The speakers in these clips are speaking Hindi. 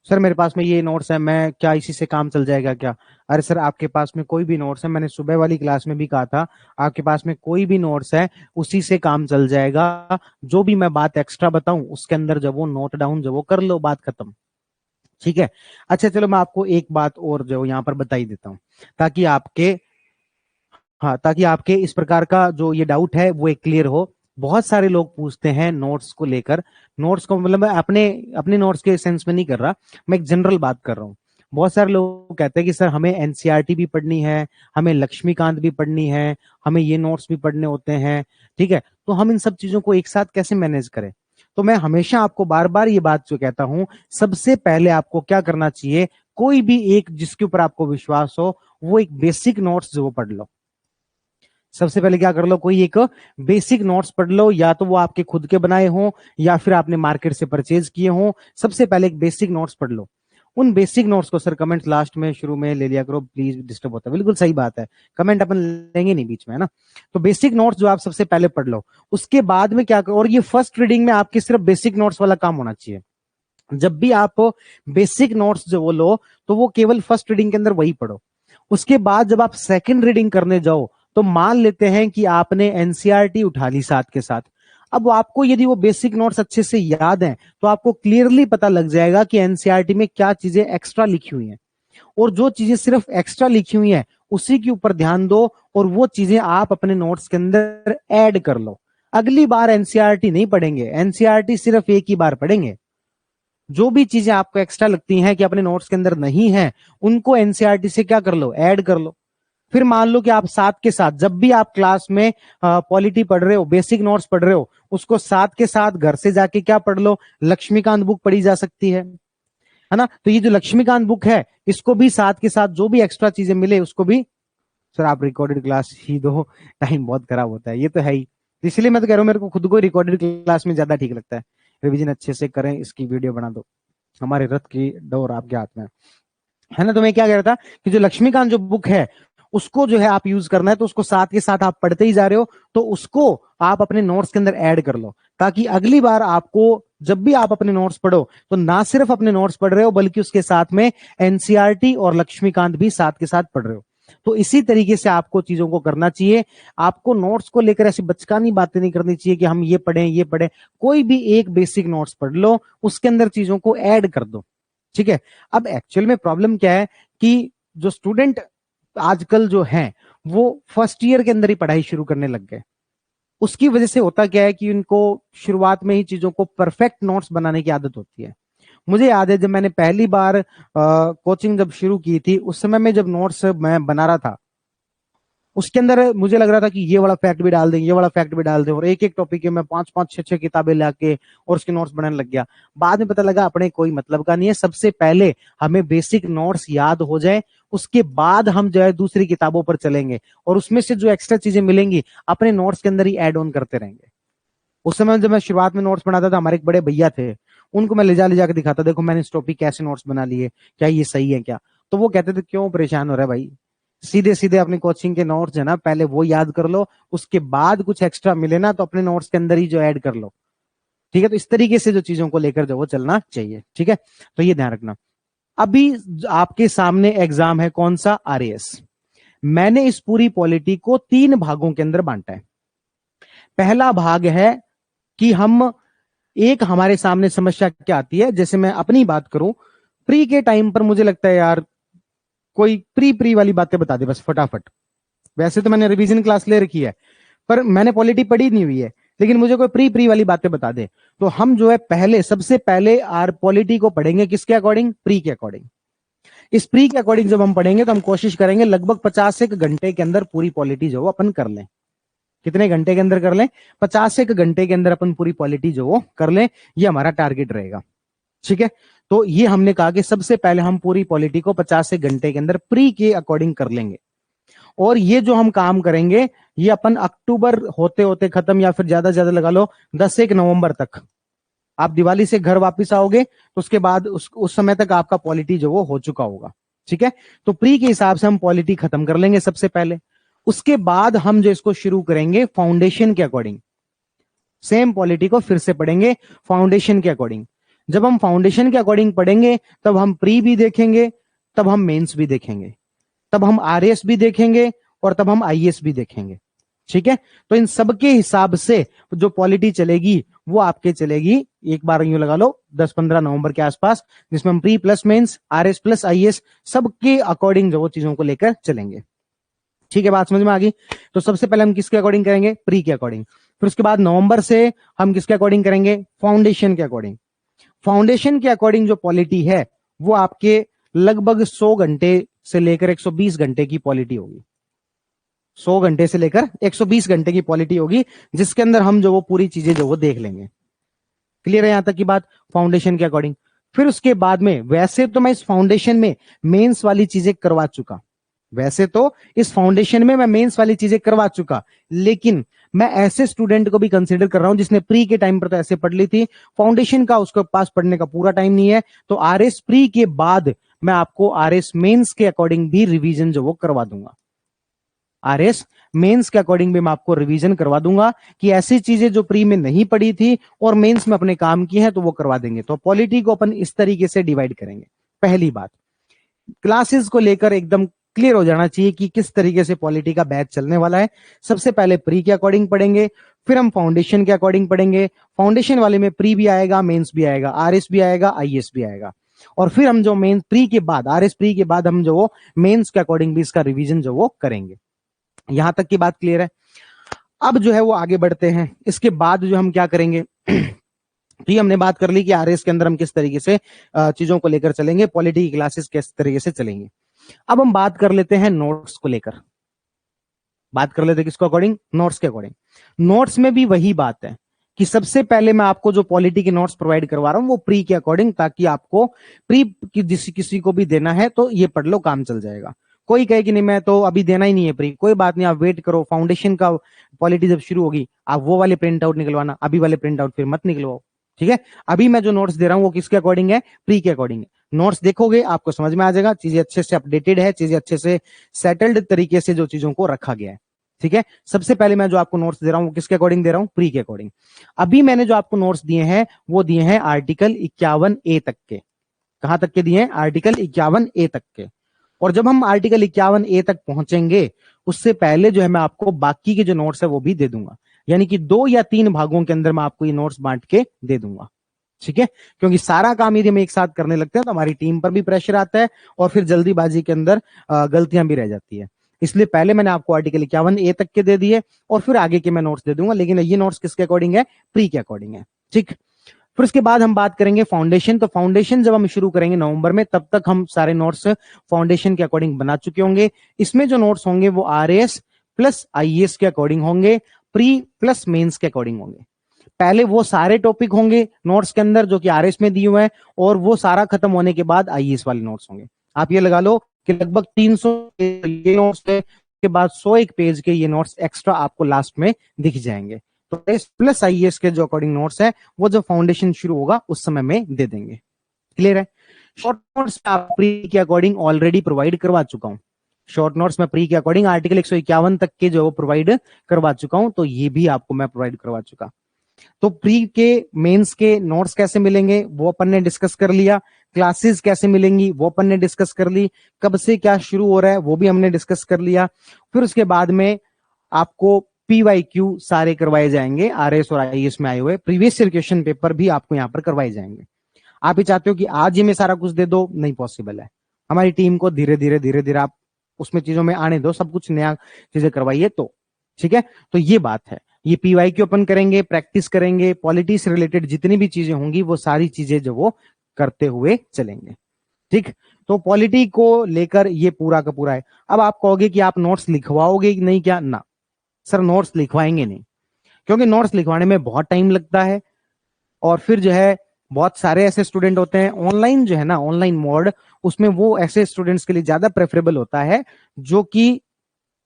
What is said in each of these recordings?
सर मेरे पास में ये नोट्स है, मैं क्या इसी से काम चल जाएगा क्या? अरे सर आपके पास में कोई भी नोट्स है, मैंने सुबह वाली क्लास में भी कहा था, आपके पास में कोई भी नोट्स है उसी से काम चल जाएगा। जो भी मैं बात एक्स्ट्रा बताऊं उसके अंदर जब वो नोट डाउन जब वो कर लो, बात खत्म। ठीक है। अच्छा चलो मैं आपको एक बात और जो यहाँ पर बता ही देता हूँ, ताकि आपके, हाँ ताकि आपके इस प्रकार का जो ये डाउट है वो एक क्लियर हो। बहुत सारे लोग पूछते हैं नोट्स को लेकर, नोट्स को मतलब मैं अपने अपने नोट्स के सेंस में नहीं कर रहा, मैं एक जनरल बात कर रहा हूँ। बहुत सारे लोग कहते हैं कि सर हमें एनसीईआरटी भी पढ़नी है, हमें लक्ष्मीकांत भी पढ़नी है, हमें ये नोट्स भी पढ़ने होते हैं। ठीक है, तो हम इन सब चीजों को एक साथ कैसे मैनेज करें? तो मैं हमेशा आपको बार बार ये बात जो कहता हूं, सबसे पहले आपको क्या करना चाहिए, कोई भी एक जिसके ऊपर आपको विश्वास हो वो एक बेसिक नोट्स जो वो पढ़ लो। सबसे पहले क्या कर लो, कोई एक बेसिक नोट्स पढ़ लो, या तो वो आपके खुद के बनाए हो या फिर आपने मार्केट से परचेज किए हो। सबसे पहले एक बेसिक नोट्स पढ़ लो। उन बेसिक नोट्स को, सर कमेंट लास्ट में शुरू में ले लिया करो प्लीज, डिस्टर्ब होता है। बिल्कुल सही बात है, कमेंट अपन लेंगे नहीं बीच में, है ना। तो बेसिक नोट्स जो आप सबसे पहले पढ़ लो, उसके बाद में क्या करो, और ये फर्स्ट रीडिंग में आपकी सिर्फ बेसिक नोट्स वाला काम होना चाहिए। जब भी आप बेसिक नोट्स जो वो लो, तो वो केवल फर्स्ट रीडिंग के अंदर वही पढ़ो। उसके बाद जब आप सेकंड रीडिंग करने जाओ, तो मान लेते हैं कि आपने एनसीईआरटी उठा ली साथ के साथ। अब आपको यदि वो बेसिक नोट्स अच्छे से याद हैं, तो आपको क्लियरली पता लग जाएगा कि एनसीईआरटी में क्या चीजें एक्स्ट्रा लिखी हुई हैं, और जो चीजें सिर्फ एक्स्ट्रा लिखी हुई हैं उसी के ऊपर ध्यान दो, और वो चीजें आप अपने नोट्स के अंदर ऐड कर लो। अगली बार एनसीईआरटी नहीं पढ़ेंगे, एनसीईआरटी सिर्फ एक ही बार पढ़ेंगे। जो भी चीजें आपको एक्स्ट्रा लगती हैं कि अपने नोट्स के अंदर नहीं है, उनको एनसीईआरटी से क्या कर लो, ऐड कर लो। फिर मान लो कि आप साथ के साथ जब भी आप क्लास में पॉलिटी पढ़ रहे हो, बेसिक नोट्स पढ़ रहे हो, उसको साथ के साथ घर से जाके क्या पढ़ लो, लक्ष्मीकांत बुक पढ़ी जा सकती है ना। तो ये जो लक्ष्मीकांत बुक है, इसको भी साथ के साथ जो भी एक्स्ट्रा चीजें मिले उसको भी, सर आप रिकॉर्डेड क्लास ही दो, टाइम बहुत खराब होता है, ये तो है ही। इसलिए मैं तो कह रहा हूँ, मेरे को खुद को रिकॉर्डेड क्लास में ज्यादा ठीक लगता है। रिवीजन अच्छे से करें, इसकी वीडियो बना दो, हमारे रथ की डोर आपके हाथ में है ना। तो मैं क्या कह रहा था कि जो लक्ष्मीकांत जो बुक है, उसको जो है आप यूज करना है, तो उसको साथ के साथ आप पढ़ते ही जा रहे हो, तो उसको आप अपने नोट्स के अंदर ऐड कर लो, ताकि अगली बार आपको जब भी आप अपने नोट्स पढ़ो, तो ना सिर्फ अपने नोट्स पढ़ रहे हो, बल्कि उसके साथ में एनसीईआरटी और लक्ष्मीकांत भी साथ के साथ पढ़ रहे हो। तो इसी तरीके से आपको चीजों को करना चाहिए। आपको नोट्स को लेकर ऐसी बचकानी बातें नहीं करनी चाहिए कि हम ये पढ़ें ये पढ़ें। कोई भी एक बेसिक नोट्स पढ़ लो, उसके अंदर चीजों को ऐड कर दो। ठीक है। अब एक्चुअल में प्रॉब्लम क्या है कि जो स्टूडेंट आजकल जो हैं, वो फर्स्ट ईयर के अंदर ही पढ़ाई शुरू करने लग गए। उसकी वजह से होता क्या है कि उनको शुरुआत में ही चीजों को परफेक्ट नोट्स बनाने की आदत होती है। मुझे याद है जब मैंने पहली बार कोचिंग जब शुरू की थी, उस समय में जब नोट्स मैं बना रहा था, उसके अंदर मुझे लग रहा था कि ये वाला फैक्ट भी डाल दें, ये वाला फैक्ट भी डाल दें, और एक एक टॉपिक के मैं पांच पांच छह छह किताबें लाके और उसके नोट्स बनाने लग गया। बाद में पता लगा अपने कोई मतलब का नहीं है। सबसे पहले हमें बेसिक नोट्स याद हो जाए, उसके बाद हम जो है दूसरी किताबों पर चलेंगे, और उसमें से जो एक्स्ट्रा चीजें मिलेंगी अपने नोट्स के अंदर ही एड ऑन करते रहेंगे। उस समय जब मैं शुरुआत में नोट्स बनाता था, हमारे एक बड़े भैया थे, उनको मैं ले जाके दिखाता, देखो मैंने इस टॉपिक कैसे नोट्स बना लिए, क्या ये सही है क्या? तो वो कहते थे क्यों परेशान हो रहा है भाई, सीधे सीधे अपनी कोचिंग के नोट्स है ना, पहले वो याद कर लो, उसके बाद कुछ एक्स्ट्रा मिले ना तो अपने नोट्स के अंदर ही जो ऐड कर लो। ठीक है, तो इस तरीके से जो चीजों को लेकर जो वो चलना चाहिए। ठीक है, तो ये ध्यान रखना। अभी आपके सामने एग्जाम है, कौन सा, आरएएस। मैंने इस पूरी पॉलिटी को 3 भागों के अंदर बांटा है। पहला भाग है कि हम, एक हमारे सामने समस्या क्या आती है, जैसे मैं अपनी बात करूं, प्री के टाइम पर मुझे लगता है यार कोई प्री प्री वाली बातें बता दे बस फटाफट। वैसे तो मैंने रिवीजन क्लास ले रखी है, पर मैंने पॉलिटी पढ़ी नहीं हुई है, लेकिन मुझे कोई प्री प्री वाली बातें बता दे। तो हम जो है पहले, सबसे पहले आर पॉलिटी को पढ़ेंगे किसके अकॉर्डिंग, प्री के अकॉर्डिंग। इस प्री के अकॉर्डिंग जब हम पढ़ेंगे तो हम कोशिश करेंगे लगभग 50 एक घंटे के अंदर पूरी पॉलिटी जो वो अपन कर लें। कितने घंटे के अंदर कर लें, 50 एक घंटे के अंदर अपन पूरी पॉलिटी जो वो कर लें, ये हमारा टारगेट रहेगा। ठीक है, तो ये हमने कहा कि सबसे पहले हम पूरी पॉलिटी को 50 एक घंटे के अंदर प्री के अकॉर्डिंग कर लेंगे। और ये जो हम काम करेंगे, ये अपन अक्टूबर होते होते खत्म, या फिर ज्यादा से ज्यादा लगा लो 10 एक नवंबर तक। आप दिवाली से घर वापस आओगे तो उसके बाद उस समय तक आपका पॉलिटी जो वो हो चुका होगा। ठीक है, तो प्री के हिसाब से हम पॉलिटी खत्म कर लेंगे सबसे पहले। उसके बाद हम जो इसको शुरू करेंगे फाउंडेशन के अकॉर्डिंग, सेम पॉलिटी को फिर से पढ़ेंगे फाउंडेशन के अकॉर्डिंग। जब हम फाउंडेशन के अकॉर्डिंग पढ़ेंगे तब हम प्री भी देखेंगे, तब हम मेंस भी देखेंगे, तब हम आरएस भी देखेंगे और तब हम आईएएस भी देखेंगे। ठीक है, तो इन सब के हिसाब से जो पॉलिटी चलेगी वो आपके चलेगी, एक बार यूं लगा लो 10-15 नवंबर के आसपास, जिसमें हम pre plus mains, RS plus IAS सबके अकॉर्डिंग जो वो चीजों को लेकर चलेंगे। ठीक है, बात समझ में आ गई। तो सबसे पहले हम किसके अकॉर्डिंग करेंगे? प्री के अकॉर्डिंग। फिर उसके बाद नवंबर से हम किसके अकॉर्डिंग करेंगे? फाउंडेशन के अकॉर्डिंग। फाउंडेशन के अकॉर्डिंग जो पॉलिटी है वो आपके लगभग 100 घंटे से लेकर 120 घंटे की पॉलिटी होगी। 100 घंटे से लेकर 120 घंटे की पॉलिटी होगी, जिसके अंदर हम जो वो पूरी चीजें जो वो देख लेंगे। क्लियर है यहां तक की बात? फाउंडेशन के अकॉर्डिंग। फिर उसके बाद में, वैसे तो मैं इस फाउंडेशन में मेंस वाली चीजें करवा चुका, वैसे तो इस फाउंडेशन में मैं मेंस वाली चीजें करवा चुका, लेकिन मैं ऐसे स्टूडेंट को भी कंसीडर कर रहा हूं जिसने प्री के टाइम पर तो ऐसे पढ़ ली थी, फाउंडेशन का उसके पास पढ़ने का पूरा टाइम नहीं है, तो आरएस प्री के बाद मैं आपको आरएस मेंस के अकॉर्डिंग भी रिवीजन जो वो करवा दूंगा। आरएस मेंस के अकॉर्डिंग भी मैं आपको रिवीजन करवा दूंगा कि ऐसी चीजें जो प्री में नहीं पढ़ी थी और मेंस में अपने काम की है तो वो करवा देंगे। तो पॉलिटी को अपन इस तरीके से डिवाइड करेंगे। पहली बात, क्लासेस को लेकर एकदम क्लियर हो जाना चाहिए कि किस तरीके से पॉलिटी का बैच चलने वाला है। सबसे पहले प्री के अकॉर्डिंग पढ़ेंगे, फिर हम फाउंडेशन के अकॉर्डिंग पढ़ेंगे। फाउंडेशन वाले में प्री भी आएगा, मेंस भी आएगा, आरएस भी आएगा, आईएएस भी आएगा, और फिर हम जो मेन प्री के बाद, आरएस प्री के बाद हम जो वो मेंस के अकॉर्डिंग भी इसका रिवीजन जो वो करेंगे। यहां तक की बात क्लियर है? अब जो है वो आगे बढ़ते हैं। इसके बाद जो हम क्या करेंगे तो ये हमने बात कर ली कि आरएस के अंदर हम किस तरीके से चीजों को लेकर चलेंगे, पॉलिटी की क्लासेस किस तरीके से चलेंगे। अब हम बात कर लेते हैं नोट्स को लेकर। बात कर लेते हैं किसको अकॉर्डिंग? नोट्स के अकॉर्डिंग। नोट्स में भी वही बात है कि सबसे पहले मैं आपको जो पॉलिटी के नोट्स प्रोवाइड करवा रहा हूं वो प्री के अकॉर्डिंग, ताकि आपको प्री की किसी को भी देना है तो ये पढ़ लो, काम चल जाएगा। कोई कहे कि नहीं मैं तो अभी देना ही नहीं है प्री, कोई बात नहीं, आप वेट करो, फाउंडेशन का पॉलिटी जब शुरू होगी आप वो वाले प्रिंट आउट निकलवाना, अभी वाले प्रिंट आउट फिर मत निकलवाओ। ठीक है, अभी मैं जो नोट्स दे रहा हूं वो किसके अकॉर्डिंग है? प्री के अकॉर्डिंग है। नोट्स देखोगे आपको समझ में आ जाएगा, चीजें अच्छे से अपडेटेड है, चीजें अच्छे से सेटल्ड तरीके से जो चीजों को रखा गया है। ठीक है, सबसे पहले मैं जो आपको नोट्स दे रहा हूं वो किसके अकॉर्डिंग दे रहा हूं? प्री के अकॉर्डिंग। अभी मैंने जो आपको नोट्स दिए हैं वो दिए हैं आर्टिकल 51A तक के। कहां तक के दिए हैं? आर्टिकल 51A तक के। और जब हम आर्टिकल 51A तक पहुंचेंगे उससे पहले जो है मैं आपको बाकी के जो नोट्स है वो भी दे दूंगा, यानी कि 2 या 3 भागों के अंदर मैं आपको ये नोट्स बांट के दे दूंगा। ठीक है, क्योंकि सारा काम यदि हम एक साथ करने लगते हैं तो हमारी टीम पर भी प्रेशर आता है और फिर जल्दीबाजी के अंदर गलतियां भी रह जाती है। इसलिए पहले मैंने आपको आर्टिकल 51A तक के दे दिए और फिर आगे के मैं नोट्स दे दूंगा, लेकिन ये नोट्स किसके अकॉर्डिंग है? प्री के अकॉर्डिंग है। ठीक, फिर उसके बाद हम बात करेंगे फाउंडेशन। तो फाउंडेशन जब हम शुरू करेंगे नवंबर में, तब तक हम सारे नोट्स फाउंडेशन के अकॉर्डिंग बना चुके होंगे। इसमें जो नोट्स होंगे वो आरएस प्लस आईएएस के अकॉर्डिंग होंगे, प्री प्लस मेंस के अकॉर्डिंग होंगे। पहले वो सारे टॉपिक होंगे नोट्स के अंदर जो कि आरएस में दिए हुए हैं, और वो सारा खत्म होने के बाद आईएएस वाले नोट्स होंगे। आप ये लगा लो कि लगभग 300 ये नोट्स के बाद 101 पेज के ये नोट्स एक्स्ट्रा आपको लास्ट में दिख जाएंगे। तो एस प्लस आईएएस के जो अकॉर्डिंग नोट्स है वो जो फाउंडेशन शुरू होगा उस समय में दे देंगे। क्लियर है? शॉर्ट नोट्स आप प्री के अकॉर्डिंग ऑलरेडी प्रोवाइड करवा चुका हूं। शॉर्ट नोट्स में प्री के अकॉर्डिंग आर्टिकल 151 तक के जो प्रोवाइड करवा चुका हूं, तो ये भी आपको मैं प्रोवाइड करवा चुका। तो प्री के मेंस के नोट्स कैसे मिलेंगे वो अपन ने डिस्कस कर लिया, क्लासेस कैसे मिलेंगी वो अपन ने डिस्कस कर ली, कब से क्या शुरू हो रहा है वो भी हमने डिस्कस कर लिया। फिर उसके बाद में आपको PYQ सारे करवाए जाएंगे, आरएस और आईएएस में आए हुए प्रीवियस ईयर क्वेश्चन पेपर भी आपको यहां पर करवाए जाएंगे। आप ही चाहते हो कि आज ही में सारा कुछ दे दो, नहीं पॉसिबल है। हमारी टीम को धीरे धीरे आप उसमें चीजों में आने दो, सब कुछ नया चीजें करवाइए तो। ठीक है, तो ये बात है। ये PYQ अपन करेंगे, प्रैक्टिस करेंगे, पॉलिटी से रिलेटेड जितनी भी चीजें होंगी वो सारी चीजें जो वो करते हुए चलेंगे। ठीक, तो पॉलिटी को लेकर ये पूरा का पूरा है। अब आप कहोगे कि आप नोट्स लिखवाओगे कि नहीं, क्या? ना सर, नोट्स लिखवाएंगे नहीं, क्योंकि नोट्स लिखवाने में बहुत टाइम लगता है और फिर जो है बहुत सारे ऐसे स्टूडेंट होते हैं। ऑनलाइन जो है ना, ऑनलाइन मोड, उसमें वो ऐसे स्टूडेंट्स के लिए ज्यादा प्रेफरेबल होता है जो कि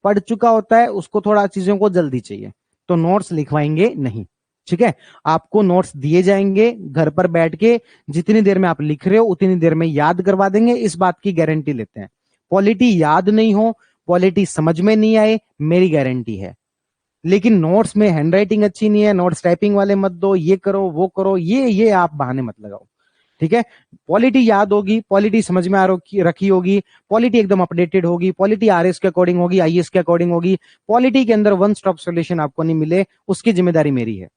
पढ़ चुका होता है, उसको थोड़ा चीजों को जल्दी चाहिए, तो नोट्स लिखवाएंगे नहीं। ठीक है, आपको नोट्स दिए जाएंगे, घर पर बैठ के जितनी देर में आप लिख रहे हो उतनी देर में याद करवा देंगे, इस बात की गारंटी लेते हैं। पॉलिटी याद नहीं हो, पॉलिटी समझ में नहीं आए, मेरी गारंटी है। लेकिन नोट्स में हैंडराइटिंग अच्छी नहीं है, नोट्स टाइपिंग वाले मत दो, ये करो वो करो, ये आप बहाने मत लगाओ। ठीक है, पॉलिटी याद होगी, पॉलिटी समझ में रखी होगी, पॉलिटी एकदम अपडेटेड होगी, पॉलिटी आरएस के अकॉर्डिंग होगी, आईएएस के अकॉर्डिंग होगी। पॉलिटी के अंदर वन स्टॉप सॉल्यूशन आपको नहीं मिले, उसकी जिम्मेदारी मेरी है,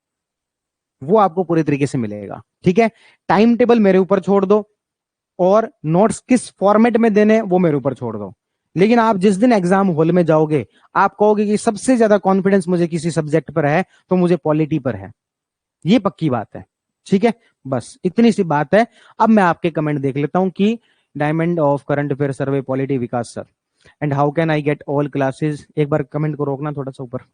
वो आपको पूरे तरीके से मिलेगा। ठीक है, टाइम टेबल मेरे ऊपर छोड़ दो, और नोट्स किस फॉर्मेट में देने वो मेरे ऊपर छोड़ दो। लेकिन आप जिस दिन एग्जाम हॉल में जाओगे, आप कहोगे कि सबसे ज्यादा कॉन्फिडेंस मुझे किसी सब्जेक्ट पर है, तो मुझे पॉलिटी पर है, ये पक्की बात है। ठीक है, बस इतनी सी बात है। अब मैं आपके कमेंट देख लेता हूं कि diamond of current affair survey polity Vikas sir, and how can I get all classes. एक बार कमेंट को रोकना थोड़ा सा ऊपर।